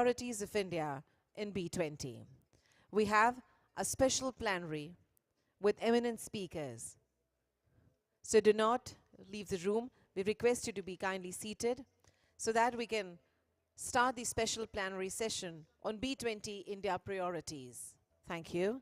Priorities of India in B20. We have a special plenary with eminent speakers. So do not leave the room. We request you to be kindly seated so that we can start the special plenary session on B20 India priorities. Thank you.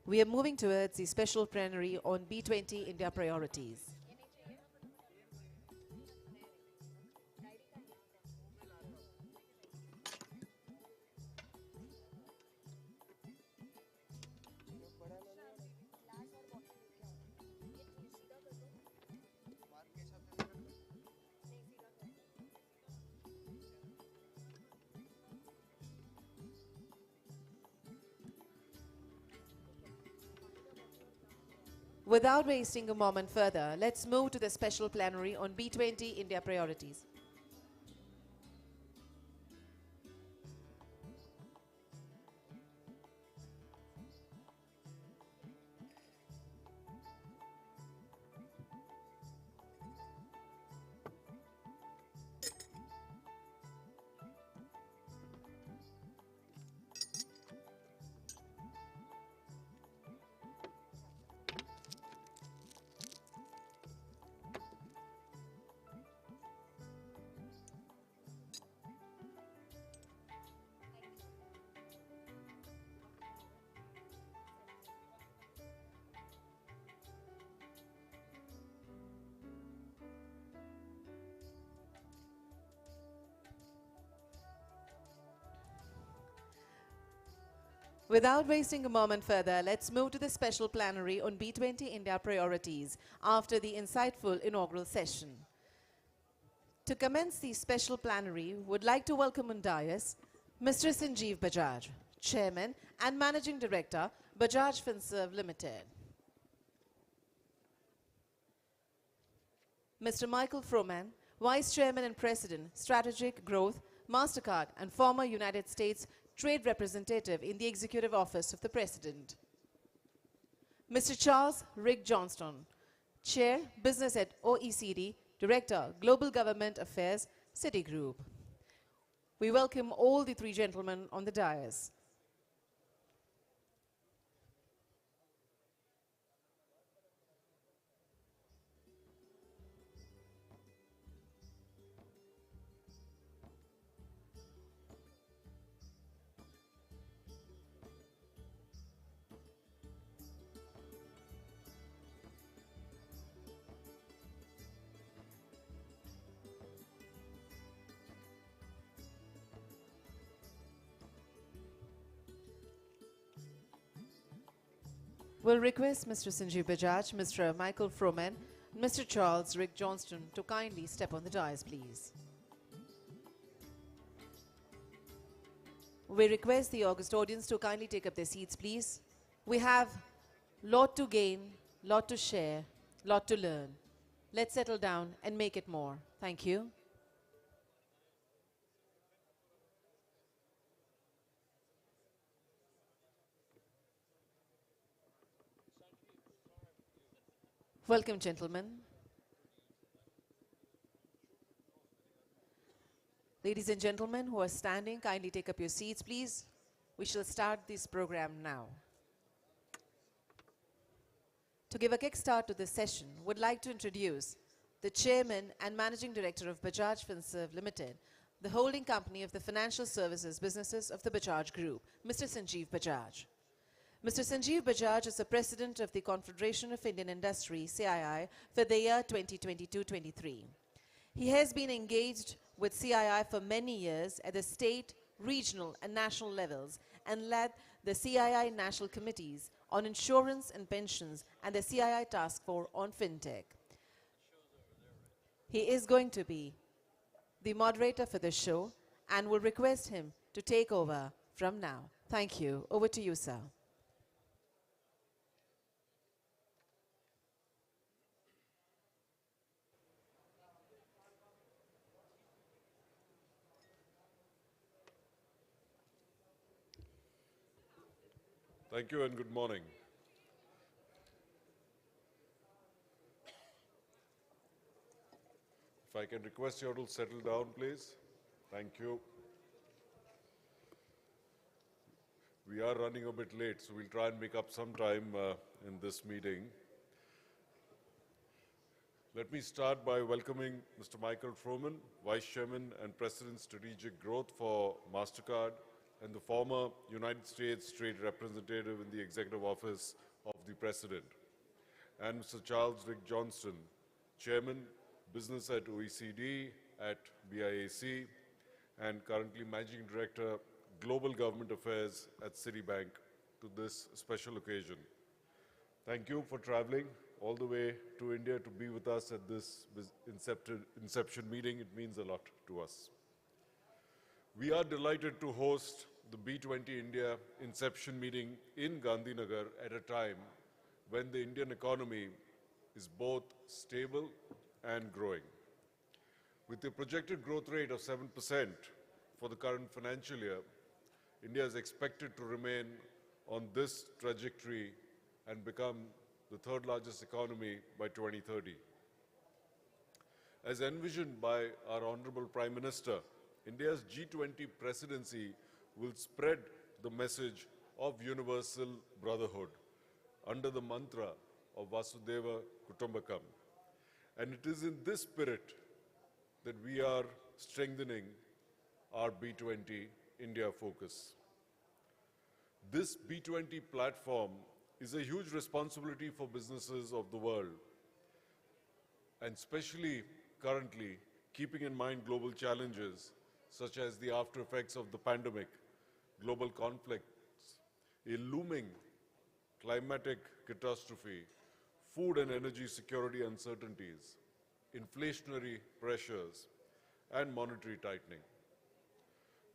We are moving towards the special plenary on B20 India priorities. Without wasting a moment further, let's move to the special plenary on B20 India priorities. Without wasting a moment further, let's move to the special plenary on B20 India priorities after the insightful inaugural session. To commence the special plenary, would like to welcome on dais Mr. Sanjeev Bajaj, Chairman and Managing Director, Bajaj Finserv Limited. Mr. Michael Froman, Vice Chairman and President, Strategic Growth, MasterCard, and former United States Trade Representative in the Executive Office of the President. Mr. Charles Rick Johnston, Chair, Business at OECD, Director, Global Government Affairs, Citigroup. We welcome all the three gentlemen on the dais. We'll request Mr. Sanjeev Bajaj, Mr. Michael Froman, and Mr. Charles Rick Johnston to kindly step on the dais, please. We request the august audience to kindly take up their seats, please. We have lot to gain, lot to share, lot to learn. Let's settle down and make it more. Thank you. Welcome, gentlemen. Ladies and gentlemen who are standing, kindly take up your seats, please. We shall start this program now. To give a kickstart to this session, would like to introduce the Chairman and Managing Director of Bajaj Finserv Limited, the holding company of the financial services businesses of the Bajaj Group, Mr. Sanjeev Bajaj. Mr. Sanjeev Bajaj is the President of the Confederation of Indian Industry, CII, for the year 2022-23. He has been engaged with CII for many years at the state, regional and national levels and led the CII national committees on insurance and pensions and the CII task force on fintech. He is going to be the moderator for the show and will request him to take over from now. Thank you. Over to you, sir. Thank you and good morning. If I can request you all to settle down, please. Thank you. We are running a bit late, so we'll try and make up some time in this meeting. Let me start by welcoming Mr. Michael Froman, Vice Chairman and President Strategic Growth for MasterCard, and the former United States Trade Representative in the Executive Office of the President, and Mr. Charles Rick Johnston, Chairman, Business at OECD at BIAC, and currently Managing Director, Global Government Affairs at Citibank, to this special occasion. Thank you for traveling all the way to India to be with us at this Inception meeting. It means a lot to us. We are delighted to host the B20 India Inception meeting in Gandhinagar at a time when the Indian economy is both stable and growing. With a projected growth rate of 7% for the current financial year, India is expected to remain on this trajectory and become the third largest economy by 2030. As envisioned by our Honorable Prime Minister, India's G20 presidency will spread the message of universal brotherhood under the mantra of Vasudhaiva Kutumbakam. And it is in this spirit that we are strengthening our B20 India focus. This B20 platform is a huge responsibility for businesses of the world, and especially currently keeping in mind global challenges such as the after effects of the pandemic, global conflicts, a looming climatic catastrophe, food and energy security uncertainties, inflationary pressures, and monetary tightening.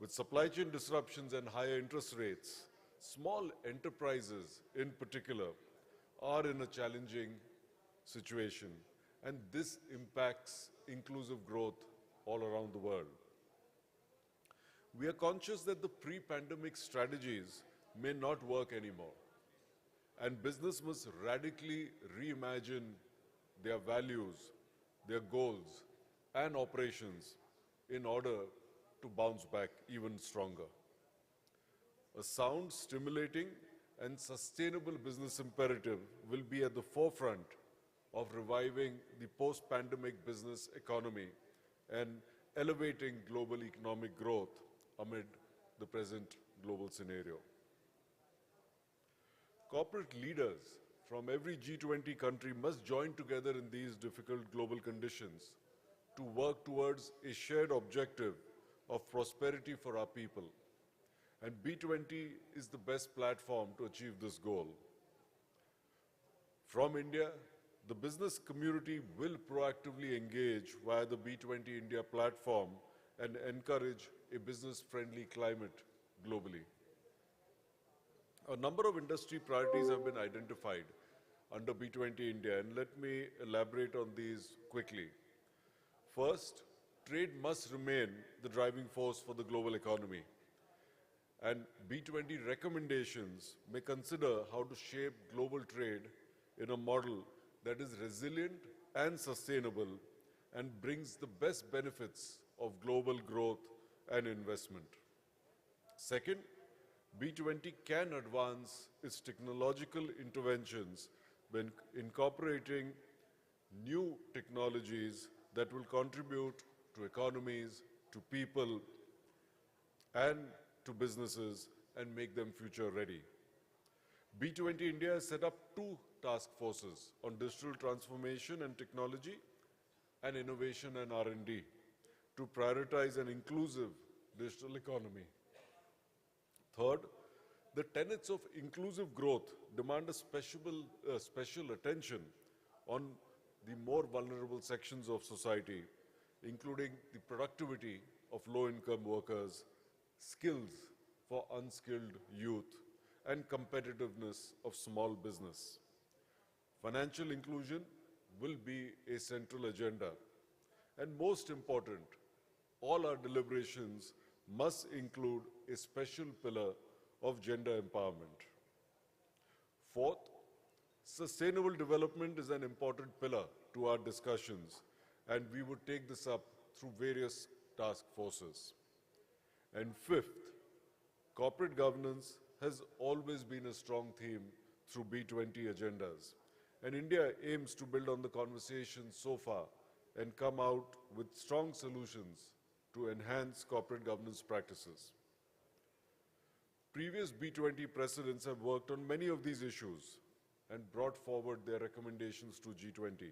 With supply chain disruptions and higher interest rates, small enterprises in particular are in a challenging situation, and this impacts inclusive growth all around the world. We are conscious that the pre-pandemic strategies may not work anymore, and business must radically reimagine their values, their goals, and operations in order to bounce back even stronger. A sound, stimulating, and sustainable business imperative will be at the forefront of reviving the post-pandemic business economy and elevating global economic growth amid the present global scenario. Corporate leaders from every G20 country must join together in these difficult global conditions to work towards a shared objective of prosperity for our people. And B20 is the best platform to achieve this goal. From India, the business community will proactively engage via the B20 India platform and encourage a business-friendly climate globally. A number of industry priorities have been identified under B20 India, and let me elaborate on these quickly. First, trade must remain the driving force for the global economy, and B20 recommendations may consider how to shape global trade in a model that is resilient and sustainable and brings the best benefits of global growth and investment. Second, B20 can advance its technological interventions when incorporating new technologies that will contribute to economies, to people, and to businesses and make them future ready. B20 India has set up two task forces on digital transformation and technology and innovation and R&D to prioritize an inclusive digital economy. Third, the tenets of inclusive growth demand a special attention on the more vulnerable sections of society, including the productivity of low-income workers, skills for unskilled youth, and competitiveness of small business. Financial inclusion will be a central agenda. And most important, all our deliberations must include a special pillar of gender empowerment. Fourth, sustainable development is an important pillar to our discussions, and we would take this up through various task forces. And fifth, corporate governance has always been a strong theme through B20 agendas. And India aims to build on the conversation so far and come out with strong solutions to enhance corporate governance practices. Previous B20 presidents have worked on many of these issues and brought forward their recommendations to G20.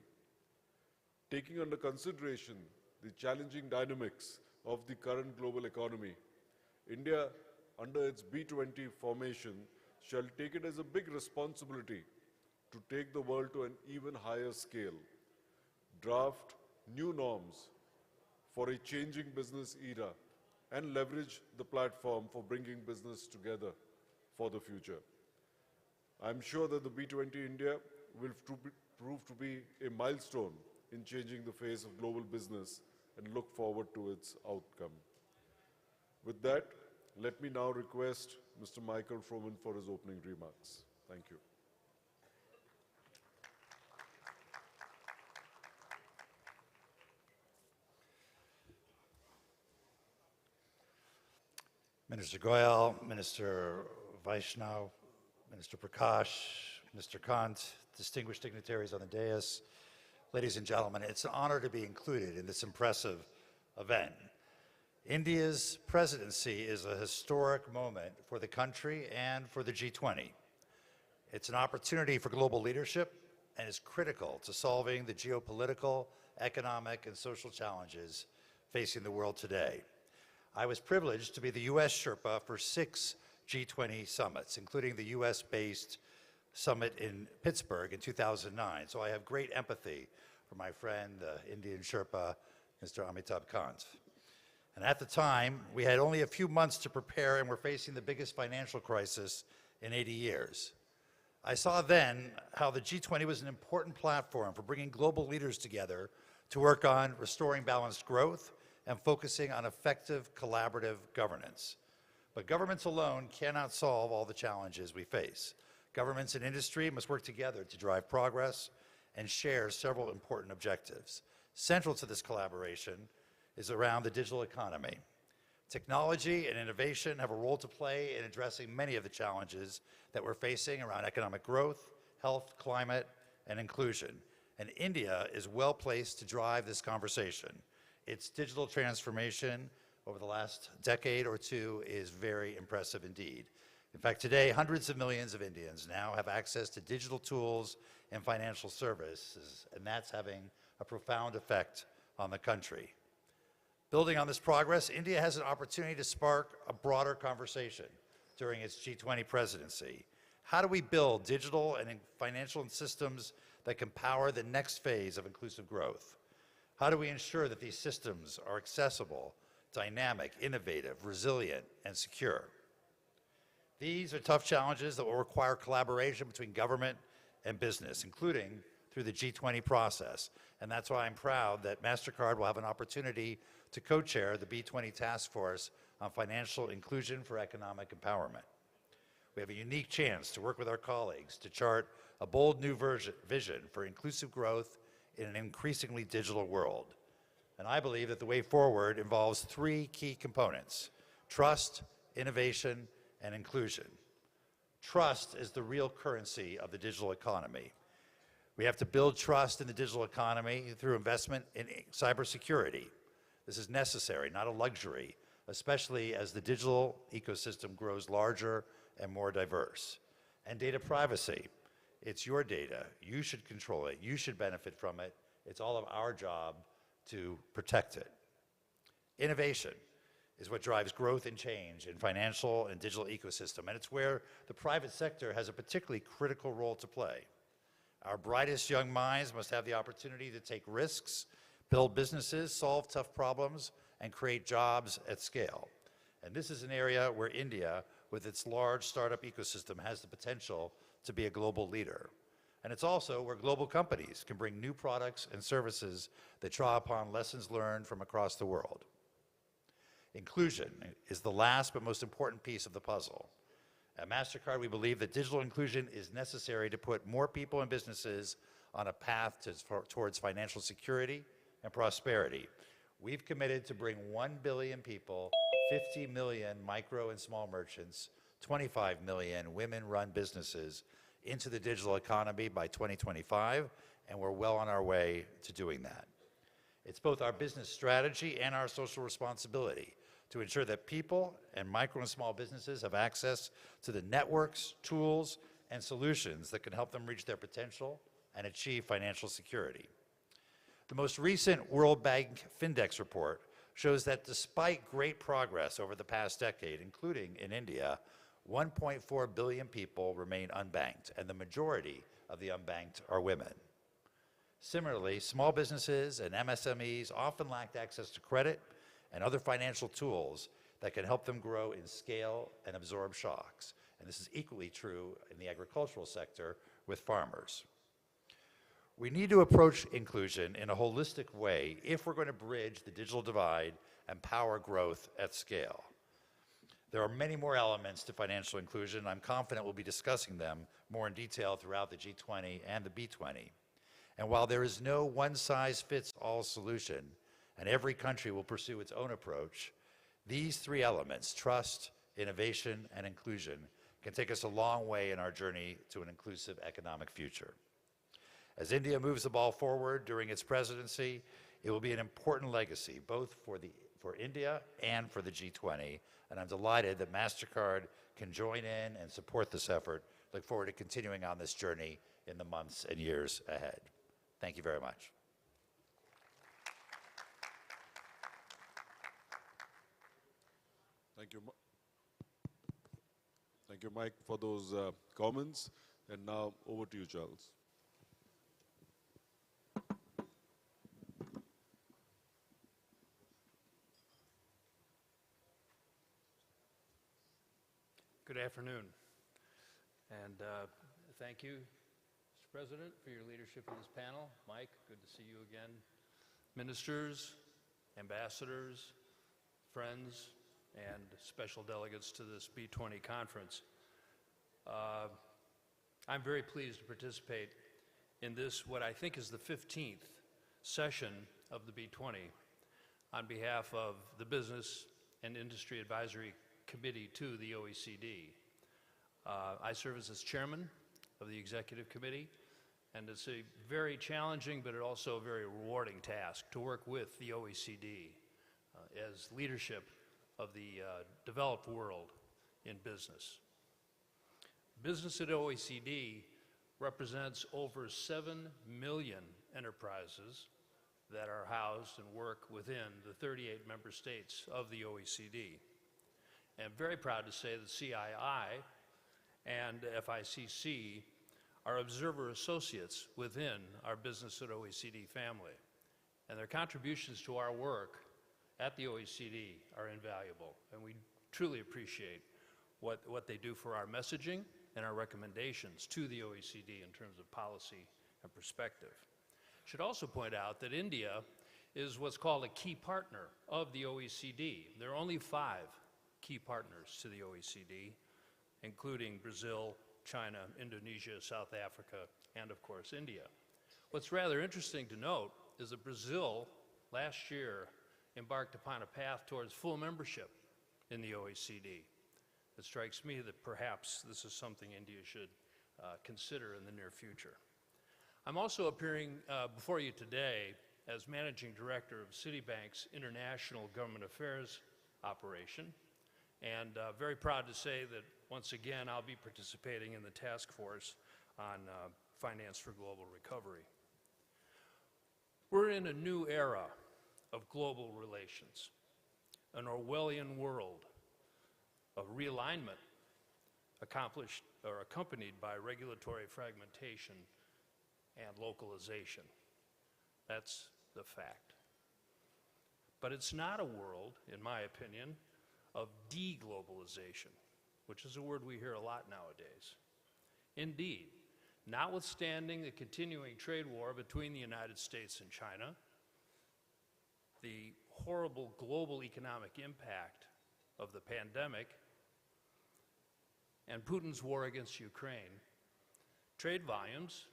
Taking under consideration the challenging dynamics of the current global economy, India, under its B20 formation, shall take it as a big responsibility to take the world to an even higher scale, draft new norms for a changing business era, and leverage the platform for bringing business together for the future. I'm sure that the B20 India will prove to be a milestone in changing the face of global business and look forward to its outcome. With that, let me now request Mr. Michael Froman for his opening remarks. Thank you. Minister Goyal, Minister Vaishnav, Minister Prakash, Mr. Kant, distinguished dignitaries on the dais, ladies and gentlemen, it's an honor to be included in this impressive event. India's presidency is a historic moment for the country and for the G20. It's an opportunity for global leadership and is critical to solving the geopolitical, economic, and social challenges facing the world today. I was privileged to be the U.S. Sherpa for 6 G20 summits, including the U.S.-based summit in Pittsburgh in 2009. So I have great empathy for my friend, the Indian Sherpa, Mr. Amitabh Kant. And at the time, we had only a few months to prepare and were facing the biggest financial crisis in 80 years. I saw then how the G20 was an important platform for bringing global leaders together to work on restoring balanced growth and focusing on effective collaborative governance. But governments alone cannot solve all the challenges we face. Governments and industry must work together to drive progress and share several important objectives. Central to this collaboration is around the digital economy. Technology and innovation have a role to play in addressing many of the challenges that we're facing around economic growth, health, climate, and inclusion. And India is well placed to drive this conversation. Its digital transformation over the last decade or two is very impressive indeed. In fact, today, hundreds of millions of Indians now have access to digital tools and financial services, and that's having a profound effect on the country. Building on this progress, India has an opportunity to spark a broader conversation during its G20 presidency. How do we build digital and financial systems that can power the next phase of inclusive growth? How do we ensure that these systems are accessible, dynamic, innovative, resilient, and secure? These are tough challenges that will require collaboration between government and business, including through the G20 process. And that's why I'm proud that MasterCard will have an opportunity to co-chair the B20 Task Force on Financial Inclusion for Economic Empowerment. We have a unique chance to work with our colleagues to chart a bold new vision for inclusive growth in an increasingly digital world. And I believe that the way forward involves 3 key components: trust, innovation, and inclusion. Trust is the real currency of the digital economy. We have to build trust in the digital economy through investment in cybersecurity. This is necessary, not a luxury, especially as the digital ecosystem grows larger and more diverse. And data privacy. It's your data. You should control it. You should benefit from it. It's all of our job to protect it. Innovation is what drives growth and change in financial and digital ecosystem, and it's where the private sector has a particularly critical role to play. Our brightest young minds must have the opportunity to take risks, build businesses, solve tough problems, and create jobs at scale. And this is an area where India, with its large startup ecosystem, has the potential to be a global leader. And it's also where global companies can bring new products and services that draw upon lessons learned from across the world. Inclusion is the last but most important piece of the puzzle. At MasterCard, we believe that digital inclusion is necessary to put more people and businesses on a path towards financial security and prosperity. We've committed to bring 1 billion people, 50 million micro and small merchants, 25 million women-run businesses into the digital economy by 2025, and we're well on our way to doing that. It's both our business strategy and our social responsibility to ensure that people and micro and small businesses have access to the networks, tools, and solutions that can help them reach their potential and achieve financial security. The most recent World Bank Findex report shows that despite great progress over the past decade, including in India, 1.4 billion people remain unbanked, and the majority of the unbanked are women. Similarly, small businesses and MSMEs often lack access to credit and other financial tools that can help them grow in scale and absorb shocks. And this is equally true in the agricultural sector with farmers. We need to approach inclusion in a holistic way if we're going to bridge the digital divide and power growth at scale. There are many more elements to financial inclusion. I'm confident we'll be discussing them more in detail throughout the G20 and the B20. And while there is no one-size-fits-all solution, and every country will pursue its own approach, these three elements, trust, innovation, and inclusion, can take us a long way in our journey to an inclusive economic future. As India moves the ball forward during its presidency, it will be an important legacy, both for India and for the G20, and I'm delighted that MasterCard can join in and support this effort. Look forward to continuing on this journey in the months and years ahead. Thank you very much. Thank you, Mike, for those comments. And now over to you, Charles. Good afternoon, and thank you, Mr. President, for your leadership in this panel. Mike, good to see you again. Ministers, ambassadors, friends, and special delegates to this B20 conference. I'm very pleased to participate in this, what I think is the 15th session of the B20 on behalf of the Business and Industry Advisory Committee to the OECD. I serve as its chairman of the executive committee, and it's a very challenging but also a very rewarding task to work with the OECD as leadership of the developed world in business. Business at OECD represents over 7 million enterprises that are housed and work within the 38 member states of the OECD. And I'm very proud to say that CII and FICC are observer associates within our Business at OECD family. And their contributions to our work at the OECD are invaluable. And we truly appreciate what they do for our messaging and our recommendations to the OECD in terms of policy and perspective. I should also point out that India is what's called a key partner of the OECD. There are only 5 key partners to the OECD, including Brazil, China, Indonesia, South Africa, and of course India. What's rather interesting to note is that Brazil last year embarked upon a path towards full membership in the OECD. It strikes me that perhaps this is something India should consider in the near future. I'm also appearing before you today as Managing Director of Citibank's International Government Affairs operation, and very proud to say that once again I'll be participating in the task force on finance for global recovery. We're in a new era of global relations, an Orwellian world of realignment accomplished or accompanied by regulatory fragmentation and localization. That's the fact. But it's not a world, in my opinion, of deglobalization, which is a word we hear a lot nowadays. Indeed, notwithstanding the continuing trade war between the United States and China, the horrible global economic impact of the pandemic, and Putin's war against Ukraine, trade volumes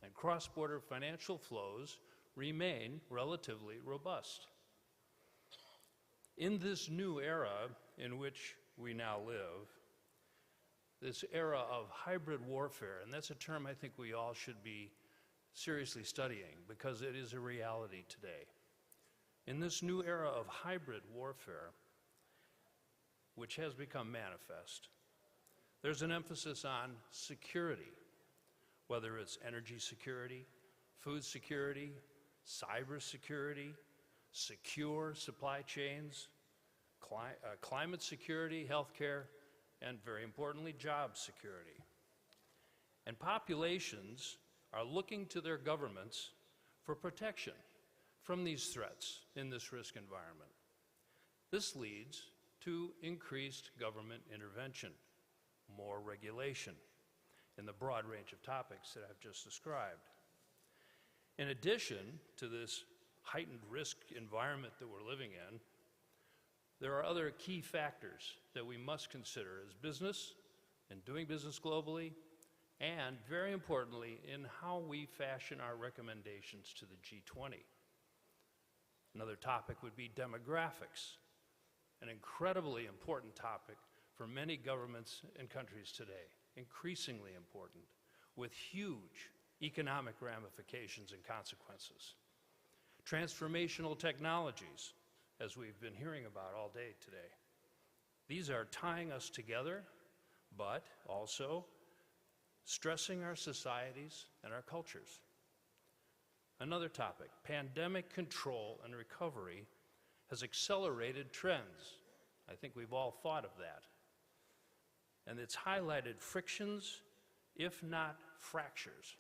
and cross-border financial flows remain relatively robust. In this new era in which we now live, this era of hybrid warfare, and that's a term I think we all should be seriously studying because it is a reality today. In this new era of hybrid warfare, which has become manifest, there's an emphasis on security, whether it's energy security, food security, cyber security, secure supply chains, climate security, healthcare, and very importantly, job security. And populations are looking to their governments for protection from these threats in this risk environment. This leads to increased government intervention, more regulation in the broad range of topics that I've just described. In addition to this heightened risk environment that we're living in, there are other key factors that we must consider as business and doing business globally, and very importantly, in how we fashion our recommendations to the G20. Another topic would be demographics, an incredibly important topic for many governments and countries today, increasingly important, with huge economic ramifications and consequences. Transformational technologies, as we've been hearing about all day today. These are tying us together, but also stressing our societies and our cultures. Another topic, pandemic control and recovery has accelerated trends. I think we've all thought of that. And it's highlighted frictions, if not fractures,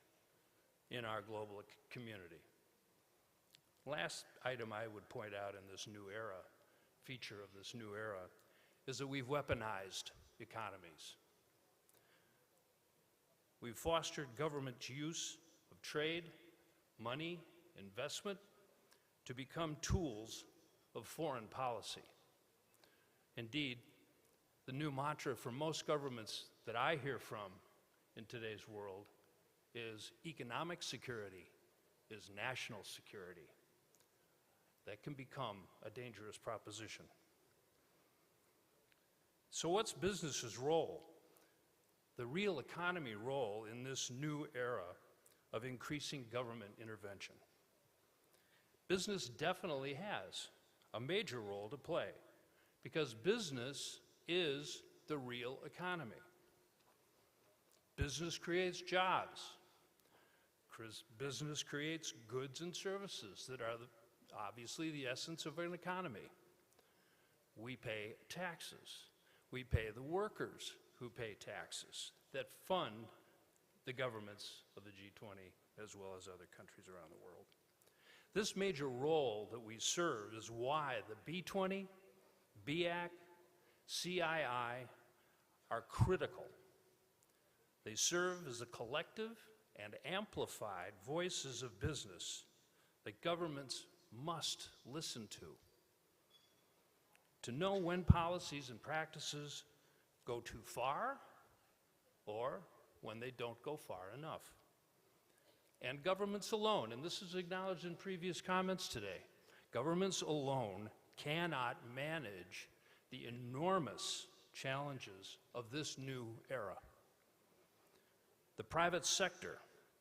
in our global community. Last item I would point out in this new era, feature of this new era, is that we've weaponized economies. We've fostered government use of trade, money, investment to become tools of foreign policy. Indeed, the new mantra for most governments that I hear from in today's world is economic security is national security. That can become a dangerous proposition. So what's business's role? The real economy role in this new era of increasing government intervention. Business definitely has a major role to play because business is the real economy. Business creates jobs. Business creates goods and services that are obviously the essence of an economy. We pay taxes. We pay the workers who pay taxes that fund the governments of the G20 as well as other countries around the world. This major role that we serve is why the B20, BAC, CII are critical. They serve as a collective and amplified voices of business that governments must listen to know when policies and practices go too far or when they don't go far enough. And governments alone, and this is acknowledged in previous comments today, governments alone cannot manage the enormous challenges of this new era. The private sector,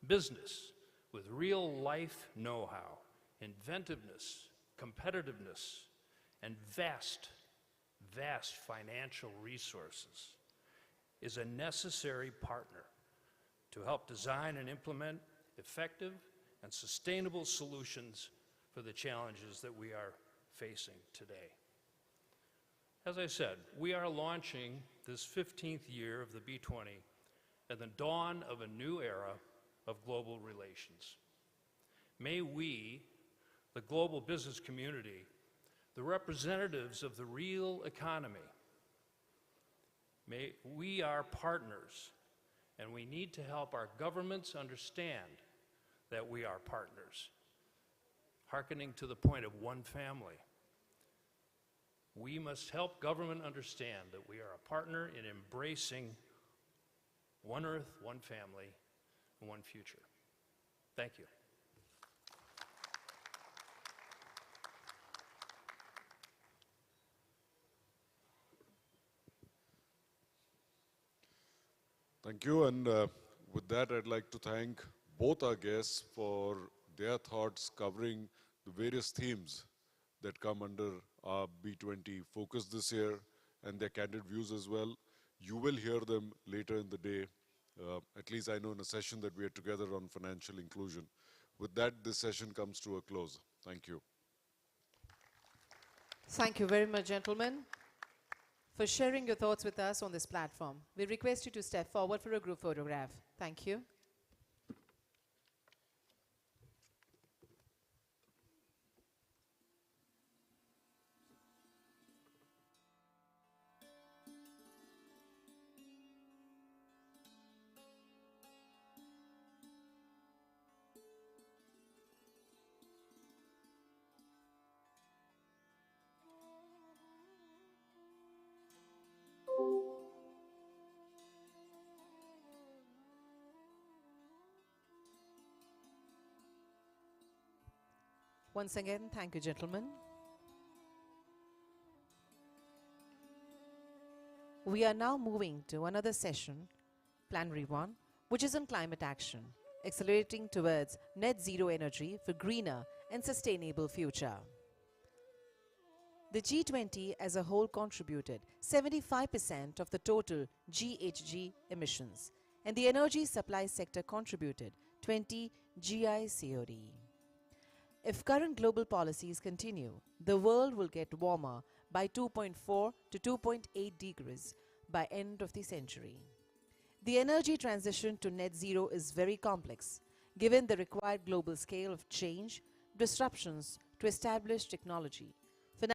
business, with real-life know-how, inventiveness, competitiveness, and vast financial resources, is a necessary partner to help design and implement effective and sustainable solutions for the challenges that we are facing today. As I said, we are launching this 15th year of the B20 at the dawn of a new era of global relations. May we, the global business community, the representatives of the real economy, we are partners, and we need to help our governments understand that we are partners, hearkening to the point of one family. We must help government understand that we are a partner in embracing one Earth, one family, and one future. Thank you. Thank you, and with that, I'd like to thank both our guests for their thoughts covering the various themes that come under our B20 focus this year, and their candid views as well. You will hear them later in the day, at least I know in a session that we are together on financial inclusion. With that, this session comes to a close. Thank you. Thank you very much, gentlemen, for sharing your thoughts with us on this platform. We request you to step forward for a group photograph. Thank you. Once again, thank you, gentlemen. We are now moving to another session, Plenary 1, which is on climate action, accelerating towards net zero energy for greener and sustainable future. The G20 as a whole contributed 75% of the total GHG emissions, and the energy supply sector contributed 20 GICOD. If current global policies continue, the world will get warmer by 2.4 to 2.8 degrees by end of the century. The energy transition to net zero is very complex, given the required global scale of change, disruptions to established technology,